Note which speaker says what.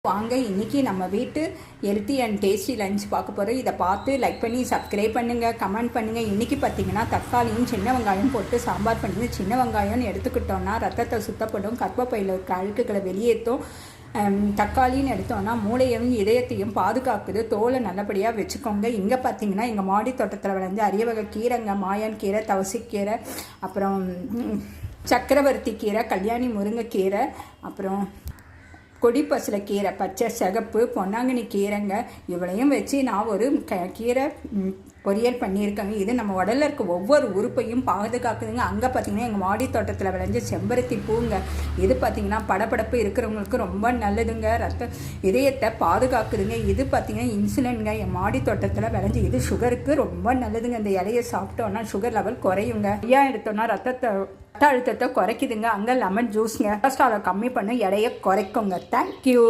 Speaker 1: வாங்க இன்னைக்கு நம்ம வீட்டு ஹெல்த்தி அண்ட் டேஸ்டி லஞ்ச் பார்க்க போகிறோம். இதை பார்த்து லைக் பண்ணி சப்ஸ்கிரைப் பண்ணுங்கள், கமெண்ட் பண்ணுங்கள். இன்றைக்கி பார்த்தீங்கன்னா தக்காளியும் சின்ன வெங்காயம் போட்டு சாம்பார் பண்ணி, சின்ன வெங்காயம்னு எடுத்துக்கிட்டோன்னா ரத்தத்தை சுத்தப்படும், கர்ப்பப்பையில் இருக்க அழுக்குகளை வெளியேற்றும். தக்காளின்னு எடுத்தோன்னா மூளையும் இதயத்தையும் பாதுகாக்குது. தோலை நல்லபடியாக வச்சுக்கோங்க. இங்கே பார்த்தீங்கன்னா எங்கள் மாடி தோட்டத்தில் விளைஞ்ச அரிய வகை கீரைங்க, மாயான் கீரை, தவசிக்கீரை, அப்புறம் சக்கரவர்த்தி கீரை, கல்யாணி முருங்கைக்கீரை, அப்புறம் கொடிப்பசலை கீரை, பச்சை சிகப்பு பொன்னாங்கண்ணி கீரைங்க. இவளையும் வச்சு நான் ஒரு கீரை பொரியல் பண்ணியிருக்கேங்க. இது நம்ம உடலில் இருக்க ஒவ்வொரு உறுப்பையும் பாதுகாக்குதுங்க. அங்கே பார்த்தீங்கன்னா எங்கள் மாடி தோட்டத்தில் விளைஞ்ச செம்பருத்தி பூங்க. இது பார்த்திங்கன்னா படப்படப்பு இருக்கிறவங்களுக்கு ரொம்ப நல்லதுங்க, இதயத்தை பாதுகாக்குதுங்க. இது பார்த்திங்கன்னா இன்சுலின்ங்க, என் மாடி தோட்டத்தில் விளைஞ்சு. இது சுகருக்கு ரொம்ப நல்லதுங்க. இந்த இலையை சாப்பிட்டோன்னா சுகர் லெவல் குறையுங்க. ஐயா எடுத்தோன்னா ரத்த அழுத்தத்தை குறைக்குதுங்க. அங்கே லெமன் ஜூஸ்ங்க கொலஸ்ட்ராலை கம்மி பண்ண எடையை குறைக்குங்க. தேங்க்யூ.